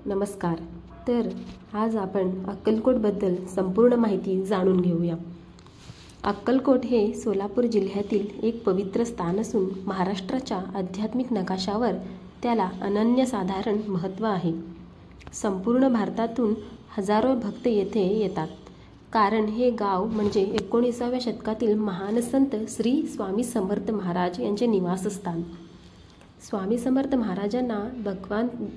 नमस्कार. तर आज आपण अक्कलकोटबद्दल संपूर्ण माहिती जाणून घेऊया. अक्कलकोट हे सोलापूर जिल्ह्यातील एक पवित्र स्थान असून महाराष्ट्राच्या आध्यात्मिक नकाशावर त्याला अनन्यसाधारण महत्त्व आहे. संपूर्ण भारतातून हजारो भक्त येथे येतात, कारण हे गाव म्हणजे 19व्या शतकातील महान संत श्री स्वामी समर्थ महाराज यांचे निवासस्थान. स्वामी समर्थ महाराजांना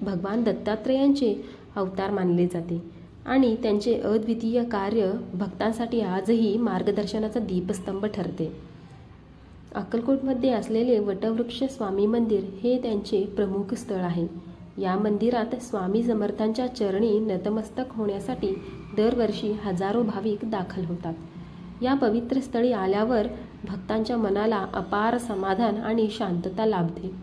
भगवान दत्तात्रेयांचे अवतार मानले जाते आणि त्यांचे अद्वितीय कार्य भक्तांसाठी आजही मार्गदर्शनाचा दीपस्तंभ ठरते. अक्कलकोटमध्ये असलेले वटवृक्ष स्वामी मंदिर हे त्यांचे प्रमुख स्थळ आहे. या मंदिरात स्वामी समर्थांच्या चरणी नतमस्तक होण्यासाठी दरवर्षी हजारो भाविक दाखल होतात. या पवित्र स्थळी आल्यावर भक्तांच्या मनाला अपार समाधान आणि शांतता लाभते.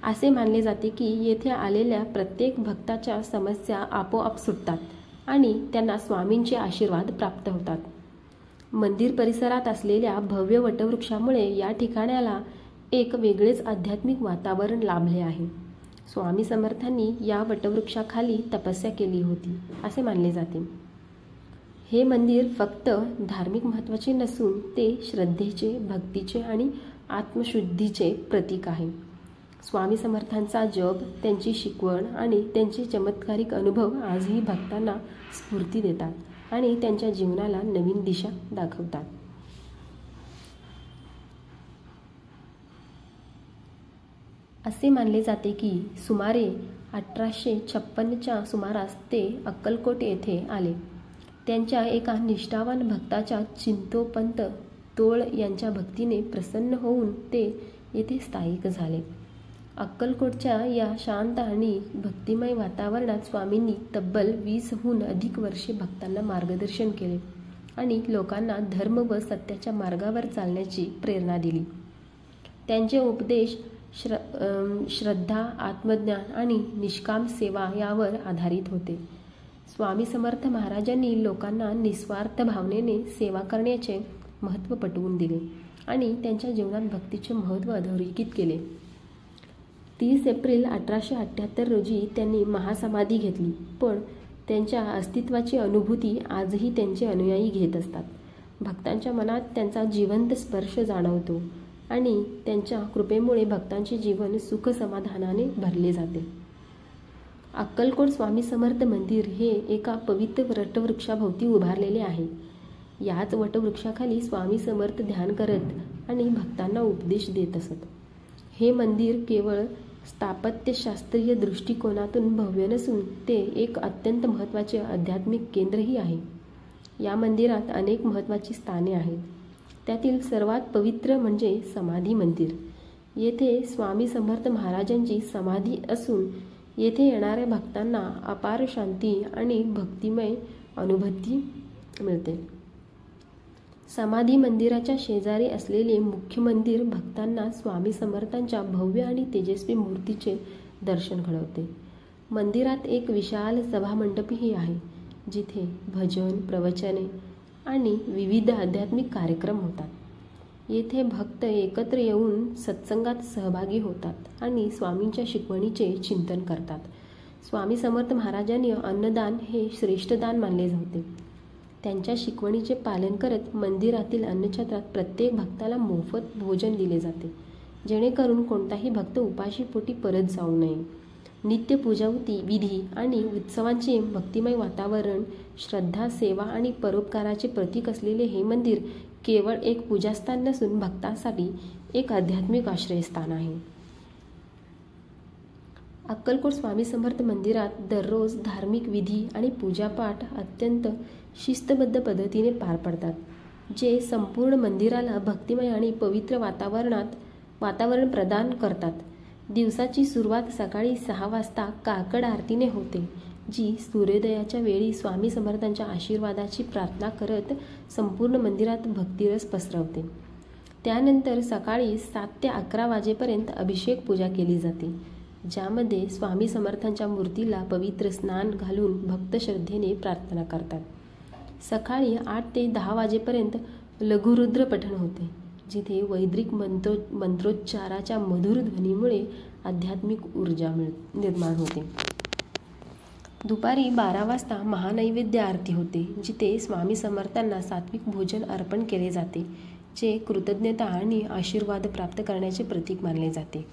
असे मानले जाते की येथे आलेल्या प्रत्येक भक्ताच्या समस्या आपोआप सुटतात आणि त्यांना स्वामींचे आशीर्वाद प्राप्त होतात. मंदिर परिसरात असलेल्या भव्य वटवृक्षामुळे या ठिकाणाला एक वेगळेच आध्यात्मिक वातावरण लाभले आहे. स्वामी समर्थांनी या वटवृक्षाखाली तपस्या केली होती असे मानले जाते. हे मंदिर फक्त धार्मिक महत्त्वाचे नसून ते श्रद्धेचे, भक्तीचे आणि आत्मशुद्धीचे प्रतीक आहे. स्वामी समर्थांचा जप, त्यांची शिकवण आणि त्यांचे चमत्कारिक अनुभव आजही भक्तांना स्फूर्ती देतात आणि त्यांच्या जीवनाला नवीन दिशा दाखवतात. असे मानले जाते की सुमारे 1856च्या सुमारास ते अक्कलकोट येथे आले. त्यांच्या एका निष्ठावान भक्ताच्या चिंतोपंत तोळ यांच्या भक्तीने प्रसन्न होऊन ते येथे स्थायिक झाले. अक्कलकोटच्या या शांत आणि भक्तिमय वातावरणात स्वामींनी तब्बल 20हून अधिक वर्षे भक्तांना मार्गदर्शन केले आणि लोकांना धर्म व सत्याच्या मार्गावर चालण्याची प्रेरणा दिली. त्यांचे उपदेश श्रद्धा, आत्मज्ञान आणि निष्काम सेवा यावर आधारित होते. स्वामी समर्थ महाराजांनी लोकांना निस्वार्थ भावनेने सेवा करण्याचे महत्त्व पटवून दिले आणि त्यांच्या जीवनात भक्तीचे महत्त्व अधोरेखित केले. 30 एप्रिल 1878 रोजी त्यांनी महासमाधी घेतली, पण त्यांच्या अस्तित्वाची अनुभूती आजही त्यांचे अनुयायी घेत असतात. भक्तांच्या मनात त्यांचा जिवंत स्पर्श जाणवतो आणि त्यांच्या कृपेमुळे भक्तांचे जीवन सुख समाधानाने भरले जाते. अक्कलकोट स्वामी समर्थ मंदिर हे एका पवित्र वटवृक्षाभोवती उभारलेले आहे. याच वटवृक्षाखाली स्वामी समर्थ ध्यान करत आणि भक्तांना उपदेश देत असत. हे मंदिर केवळ स्थापत्यशास्त्रीय दृष्टिकोनातून भव्य नसून ते एक अत्यंत महत्त्वाचे आध्यात्मिक केंद्रही आहे. या मंदिरात अनेक महत्त्वाची स्थाने आहेत. त्यातील सर्वात पवित्र म्हणजे समाधी मंदिर. येथे स्वामी समर्थ महाराजांची समाधी असून येथे येणाऱ्या भक्तांना अपार शांती आणि भक्तिमय अनुभूती मिळते. समाधी मंदिराच्या शेजारी असलेले मुख्य मंदिर भक्तांना स्वामी समर्थांच्या भव्य आणि तेजस्वी मूर्तीचे दर्शन घडवते. मंदिरात एक विशाल सभामंडपही आहे, जिथे भजन, प्रवचने आणि विविध आध्यात्मिक कार्यक्रम होतात. येथे भक्त एकत्र येऊन सत्संगात सहभागी होतात आणि स्वामींच्या शिकवणीचे चिंतन करतात. स्वामी समर्थ महाराजांनी अन्नदान हे श्रेष्ठ दान मानले होते. त्यांच्या शिकवणीचे पालन करत मंदिरातील अन्नछत्रात प्रत्येक भक्ताला मोफत भोजन दिले जाते, जेणेकरून कोणताही भक्त उपाशीपोटी परत जाऊ नये. नित्य पूजावती विधी आणि उत्सवांचे भक्तिमय वातावरण, श्रद्धा, सेवा आणि परोपकाराचे प्रतीक असलेले हे मंदिर केवळ एक पूजास्थान नसून भक्तांसाठी एक आध्यात्मिक आश्रयस्थान आहे. अक्कलकोट स्वामी समर्थ मंदिरात दररोज धार्मिक विधी आणि पूजापाठ अत्यंत शिस्तबद्ध पद्धतीने पार पडतात, जे संपूर्ण मंदिराला भक्तिमय आणि पवित्र वातावरण प्रदान करतात. दिवसाची सुरुवात सकाळी 6 वाजता काकड आरतीने होते, जी सूर्योदयाच्या वेळी स्वामी समर्थांच्या आशीर्वादाची प्रार्थना करत संपूर्ण मंदिरात भक्तिरस पसरवते. त्यानंतर सकाळी 7 ते 11 वाजेपर्यंत अभिषेक पूजा केली जाते, ज्यामध्ये स्वामी समर्थांच्या मूर्तीला पवित्र स्नान घालून भक्त श्रद्धेने प्रार्थना करतात. सकाळी 8 ते 10 वाजेपर्यंत लघुरुद्र पठण होते, जिथे वैदिक मंत्रोच्चाराच्या मधुर ध्वनीमुळे आध्यात्मिक ऊर्जा निर्माण होते. दुपारी 12 वाजता महानैवेद्य आरती होते, जिथे स्वामी समर्थांना सात्विक भोजन अर्पण केले जाते, जे कृतज्ञता आणि आशीर्वाद प्राप्त करण्याचे प्रतीक मानले जाते.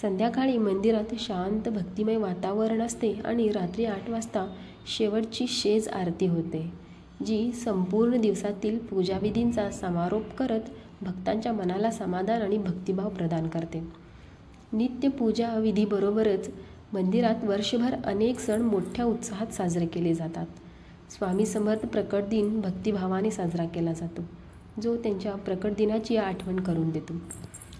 संध्याकाळी मंदिरात शांत भक्तिमय वातावरण असते आणि रात्री 8 वाजता शेवटची शेज आरती होते, जी संपूर्ण दिवसातील पूजाविधींचा समारोप करत भक्तांच्या मनाला समाधान आणि भक्तिभाव प्रदान करते. नित्य पूजा विधीबरोबरच मंदिरात वर्षभर अनेक सण मोठ्या उत्साहात साजरे केले जातात. स्वामी समर्थ प्रकट दिन भक्तिभावाने साजरा केला जातो, जो त्यांच्या प्रकट दिनाची आठवण करून देतो.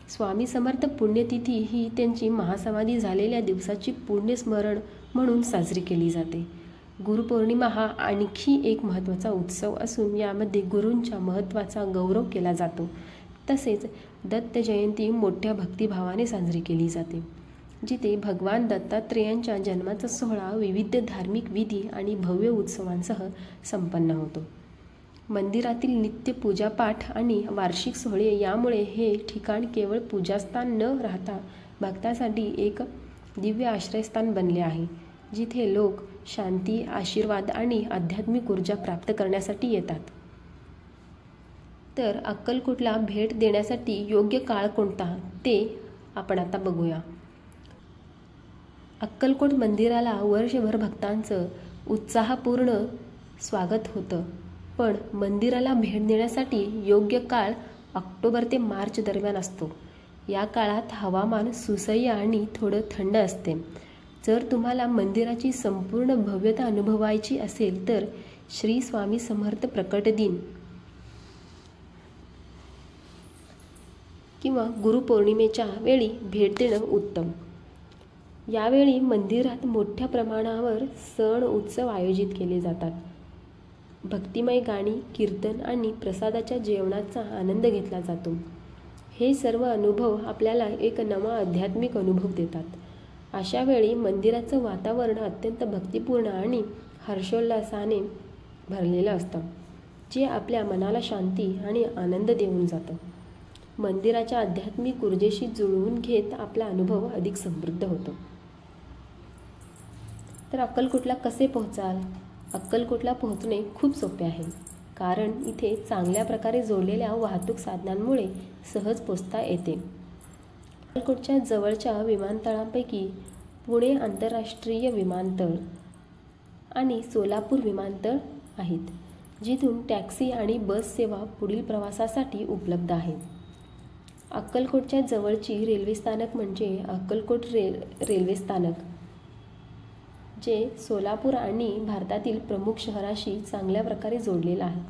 स्वामी समर्थ पुण्यतिथी ही त्यांची महासमाधी झालेल्या दिवसाची पुण्यस्मरण म्हणून साजरी केली जाते. गुरुपौर्णिमा हा आणखी एक महत्त्वाचा उत्सव असून यामध्ये गुरूंच्या महत्त्वाचा गौरव केला जातो. तसेच दत्त जयंती मोठ्या भक्तिभावाने साजरी केली जाते, जिथे भगवान दत्तात्रेयांच्या जन्माचा सोहळा विविध धार्मिक विधी आणि भव्य उत्सवांसह संपन्न होतो. मंदिरातील नित्य पूजापाठ आणि वार्षिक सोहळे यामुळे हे ठिकाण केवळ पूजास्थान न राहता भक्तांसाठी एक दिव्य आश्रयस्थान बनले आहे, जिथे लोक शांती, आशीर्वाद आणि आध्यात्मिक ऊर्जा प्राप्त करण्यासाठी येतात. तर अक्कलकोटला भेट देण्यासाठी योग्य काळ कोणता ते आपण आता बघूया. अक्कलकोट मंदिराला वर्षभर भक्तांचं उत्साहपूर्ण स्वागत होतं, पण मंदिराला भेट देण्यासाठी योग्य काळ ऑक्टोबर ते मार्च दरम्यान असतो. या काळात हवामान सुसह्य आणि थोडं थंड असते. जर तुम्हाला मंदिराची संपूर्ण भव्यता अनुभवायची असेल तर श्री स्वामी समर्थ प्रकट दिन किंवा गुरुपौर्णिमेच्या वेळी भेट देणं उत्तम. यावेळी मंदिरात मोठ्या प्रमाणावर सण उत्सव आयोजित केले जातात. भक्तिमय गाणी, कीर्तन आणि प्रसादाच्या जेवणाचा आनंद घेतला जातो. हे सर्व अनुभव आपल्याला एक नवा आध्यात्मिक अनुभव देतात. अशा वेळी मंदिराचं वातावरण अत्यंत भक्तिपूर्ण आणि हर्षोल्लासाने भरलेलं असतं, जे आपल्या मनाला शांती आणि आनंद देऊन जातं. मंदिराच्या आध्यात्मिक ऊर्जेशी जुळवून घेत आपला अनुभव अधिक समृद्ध होतो. तर अक्कलकोटला कसे पोहोचाल? अक्कलकोटला पोहोचणे खूप सोपे आहे, कारण इथे चांगल्या प्रकारे जोडलेल्या वाहतूक साधनांमुळे सहज पोहोचता येते. अक्कलकोटच्या जवळच्या विमानतळांपैकी पुणे आंतरराष्ट्रीय विमानतळ आणि सोलापूर विमानतळ आहेत, जिथून टॅक्सी आणि बस सेवा पुढील प्रवासासाठी उपलब्ध आहे. अक्कलकोटच्या जवळची रेल्वे स्थानक म्हणजे अक्कलकोट रेल्वे स्थानक, जे सोलापूर आणि भारतातील प्रमुख शहराशी चांगल्या प्रकारे जोडलेलं आहे.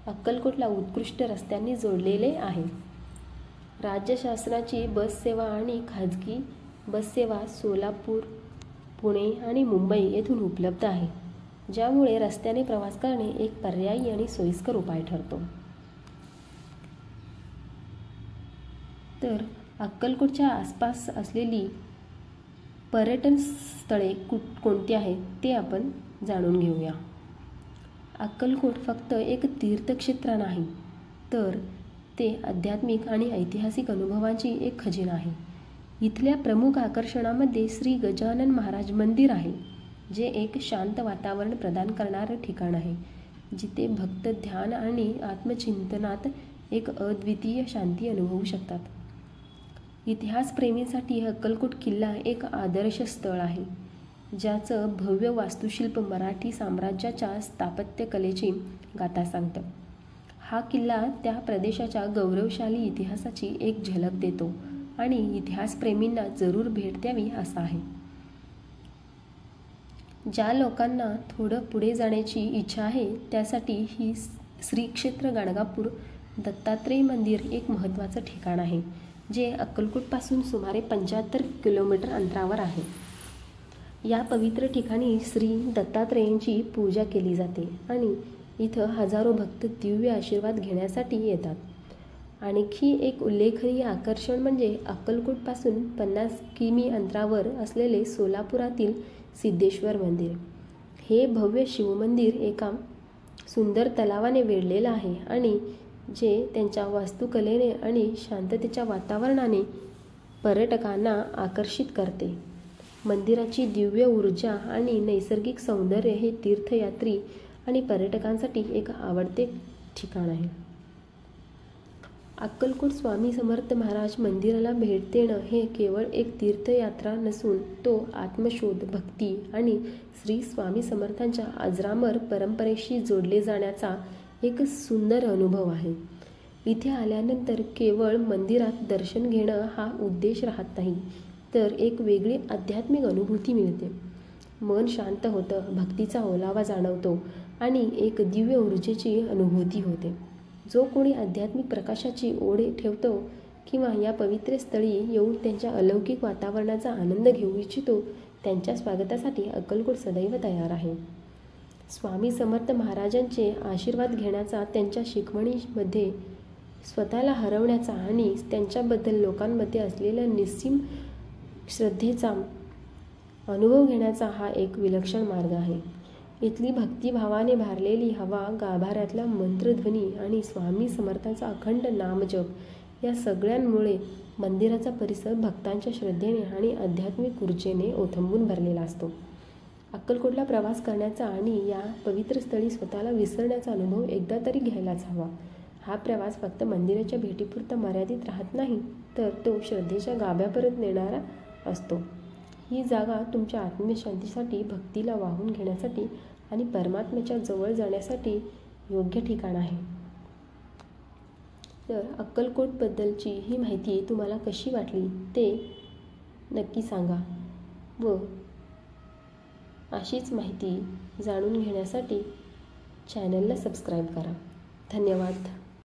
अक्कलकोटला उत्कृष्ट रस्त्यांनी जोडलेले आहे. राज्य शासनाची बस सेवा आणि खाजगी बस सेवा सोलापूर, पुणे आणि मुंबई येथून उपलब्ध आहे, ज्यामुळे रस्त्याने प्रवास करणे एक पर्यायी आणि सोयीस्कर उपाय ठरतो. तर अक्कलकोटच्या आसपास असलेली पर्यटन स्थळे कोणती आहेत ते आपण जाणून घेऊया. अक्कलकोट फक्त एक तीर्थक्षेत्र नाही, तर ते आध्यात्मिक आणि ऐतिहासिक अनुभवांची एक खजिना आहे. इथल्या प्रमुख आकर्षणामध्ये श्री गजानन महाराज मंदिर आहे, जे एक शांत वातावरण प्रदान करणारं ठिकाण आहे, जिथे भक्त ध्यान आणि आत्मचिंतनात एक अद्वितीय शांती अनुभवू शकतात. इतिहासप्रेमींसाठी अक्कलकोट किल्ला एक आदर्श स्थळ आहे, ज्याचं भव्य वास्तुशिल्प मराठी साम्राज्याच्या स्थापत्यकलेची गाथा सांगतं. हा किल्ला त्या प्रदेशाच्या गौरवशाली इतिहासाची एक झलक देतो आणि इतिहासप्रेमींना जरूर भेट द्यावी असा आहे. ज्या लोकांना थोडं पुढे जाण्याची इच्छा आहे त्यासाठी ही श्री क्षेत्र गाणगापूर दत्तात्रेय मंदिर एक महत्त्वाचं ठिकाण आहे, जे अक्कलकोटपासून सुमारे 75 किलोमीटर अंतरावर आहे. या पवित्र ठिकाणी श्री दत्तात्रेयांची पूजा केली जाते आणि इथं हजारो भक्त दिव्य आशीर्वाद घेण्यासाठी येतात. आणखी एक उल्लेखनीय आकर्षण म्हणजे अक्कलकोटपासून 50 किमी अंतरावर असलेले सोलापुरातील सिद्धेश्वर मंदिर. हे भव्य शिवमंदिर एका सुंदर तलावाने वेढलेलं आहे आणि जे त्यांच्या वास्तुकलेने आणि शांततेच्या वातावरणाने पर्यटकांना आकर्षित करते. मंदिराची दिव्य ऊर्जा आणि नैसर्गिक सौंदर्य हे तीर्थयात्री आणि पर्यटकांसाठी एक आवडते ठिकाण आहे. अक्कलकोट स्वामी समर्थ महाराज मंदिराला भेट देणं हे केवळ एक तीर्थयात्रा नसून तो आत्मशोध, भक्ती आणि श्री स्वामी समर्थांच्या अजरामर परंपरेशी जोडले जाण्याचा एक सुंदर अनुभव आहे. इथे आल्यानंतर केवळ मंदिरात दर्शन घेणं हा उद्देश राहत नाही, तर एक वेगळी आध्यात्मिक अनुभूती मिळते. मन शांत होतं, भक्तीचा ओलावा जाणवतो आणि एक दिव्य ऊर्जेची अनुभूती होते. जो कोणी आध्यात्मिक प्रकाशाची ओढ ठेवतो किंवा या पवित्र स्थळी येऊन त्यांच्या अलौकिक वातावरणाचा आनंद घेऊ इच्छितो, त्यांच्या स्वागतासाठी अक्कलकोट सदैव तयार आहे. स्वामी समर्थ महाराजांचे आशीर्वाद घेण्याचा, त्यांच्या शिकवणीमध्ये स्वतःला हरवण्याचा आणि त्यांच्याबद्दल लोकांमध्ये असलेल्या निस्सीम श्रद्धेचा अनुभव घेण्याचा हा एक विलक्षण मार्ग आहे. इथली भक्तिभावाने भारलेली हवा, गाभाऱ्यातला मंत्रध्वनी आणि स्वामी समर्थांचा अखंड नामजप या सगळ्यांमुळे मंदिराचा परिसर भक्तांच्या श्रद्धेने आणि आध्यात्मिक ऊर्जेने ओथंबून भरलेला असतो. अक्कलकोटला प्रवास करण्याचा आणि या पवित्र स्थळी स्वतःला विसरण्याचा अनुभव एकदा तरी घ्यायलाच हवा. हा प्रवास फक्त मंदिराच्या भेटीपुरता मर्यादित राहत नाही, तर तो श्रद्धेच्या गाभ्यापर्यंत नेणारा असतो. ही जागा तुमच्या आत्मशांतीसाठी, भक्तीला वाहून घेण्यासाठी आणि परमात्म्याच्या जवळ जाण्यासाठी योग्य ठिकाण आहे. तर अक्कलकोटबद्दलची ही माहिती तुम्हाला कशी वाटली ते नक्की सांगा व अशीच माहिती जाणून घेण्यासाठी चॅनलला सबस्क्राईब करा. धन्यवाद.